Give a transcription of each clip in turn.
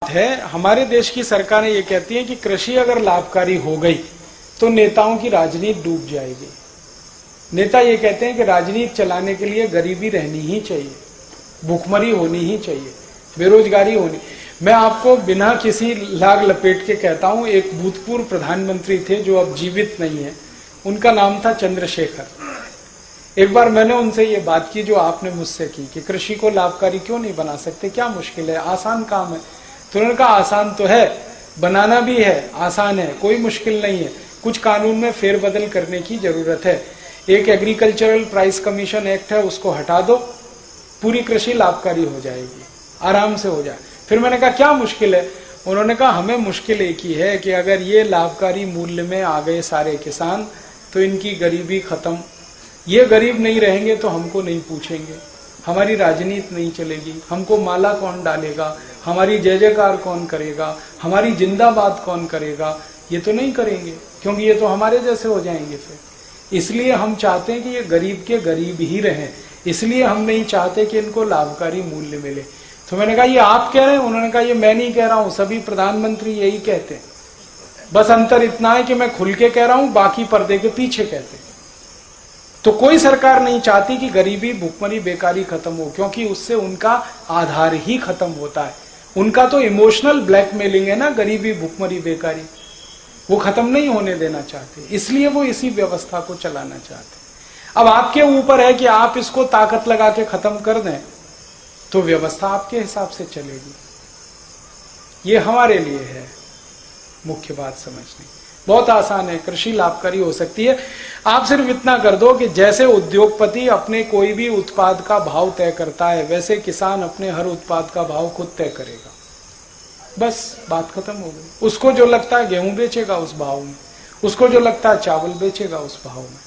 है, हमारे देश की सरकारें ये कहती हैं कि कृषि अगर लाभकारी हो गई तो नेताओं की राजनीति डूब जाएगी। नेता ये कहते हैं कि राजनीति चलाने के लिए गरीबी रहनी ही चाहिए, भूखमरी होनी ही चाहिए, बेरोजगारी होनी। मैं आपको बिना किसी लाग लपेट के कहता हूं, एक भूतपूर्व प्रधानमंत्री थे जो अब जीवित नहीं है, उनका नाम था चंद्रशेखर। एक बार मैंने उनसे ये बात की जो आपने मुझसे की कि कृषि को लाभकारी क्यों नहीं बना सकते, क्या मुश्किल है, आसान काम है। तो उन्होंने कहा आसान तो है, बनाना भी है, आसान है, कोई मुश्किल नहीं है, कुछ कानून में फेरबदल करने की जरूरत है। एक एग्रीकल्चरल प्राइस कमीशन एक्ट है, उसको हटा दो, पूरी कृषि लाभकारी हो जाएगी, आराम से हो जाए। फिर मैंने कहा क्या मुश्किल है? उन्होंने कहा हमें मुश्किल एक ही है कि अगर ये लाभकारी मूल्य में आ गए सारे किसान तो इनकी गरीबी खत्म। ये गरीब नहीं रहेंगे तो हमको नहीं पूछेंगे, हमारी राजनीति नहीं चलेगी, हमको माला कौन डालेगा, हमारी जय जयकार कौन करेगा, हमारी जिंदाबाद कौन करेगा, ये तो नहीं करेंगे, क्योंकि ये तो हमारे जैसे हो जाएंगे। फिर इसलिए हम चाहते हैं कि ये गरीब के गरीब ही रहें, इसलिए हम नहीं चाहते कि इनको लाभकारी मूल्य मिले। तो मैंने कहा ये आप कह रहे हैं? उन्होंने कहा ये मैं नहीं कह रहा हूं, सभी प्रधानमंत्री यही कहते हैं, बस अंतर इतना है कि मैं खुल के कह रहा हूं, बाकी पर्दे के पीछे कहते हैं। तो कोई सरकार नहीं चाहती कि गरीबी, भुखमरी, बेकारी खत्म हो, क्योंकि उससे उनका आधार ही खत्म होता है। उनका तो इमोशनल ब्लैकमेलिंग है ना, गरीबी, भुखमरी, बेकारी, वो खत्म नहीं होने देना चाहते, इसलिए वो इसी व्यवस्था को चलाना चाहते। अब आपके ऊपर है कि आप इसको ताकत लगा के खत्म कर दें तो व्यवस्था आपके हिसाब से चलेगी। ये हमारे लिए है मुख्य बात समझनी। बहुत आसान है, कृषि लाभकारी हो सकती है। आप सिर्फ इतना कर दो कि जैसे उद्योगपति अपने कोई भी उत्पाद का भाव तय करता है, वैसे किसान अपने हर उत्पाद का भाव खुद तय करेगा, बस बात खत्म हो गई। उसको जो लगता है गेहूं बेचेगा उस भाव में, उसको जो लगता है चावल बेचेगा उस भाव में।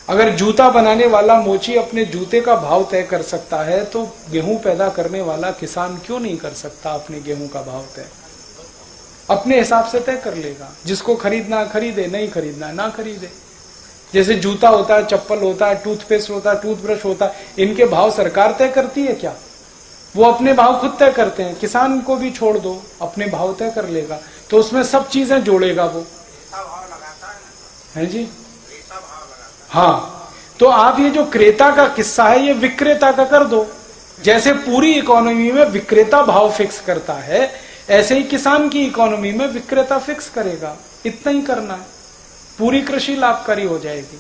अगर जूता बनाने वाला मोची अपने जूते का भाव तय कर सकता है तो गेहूं पैदा करने वाला किसान क्यों नहीं कर सकता अपने गेहूं का भाव तय? अपने हिसाब से तय कर लेगा, जिसको खरीदना खरीदे, नहीं खरीदना ना खरीदे। जैसे जूता होता है, चप्पल होता है, टूथपेस्ट होता है, टूथब्रश होता है, इनके भाव सरकार तय करती है क्या? वो अपने भाव खुद तय करते हैं। किसान को भी छोड़ दो, अपने भाव तय कर लेगा, तो उसमें सब चीजें जोड़ेगा वो, है जी। हाँ, तो आप ये जो क्रेता का किस्सा है ये विक्रेता का कर दो। जैसे पूरी इकोनॉमी में विक्रेता भाव फिक्स करता है, ऐसे ही किसान की इकोनॉमी में विक्रेता फिक्स करेगा। इतना ही करना है, पूरी कृषि लाभकारी हो जाएगी।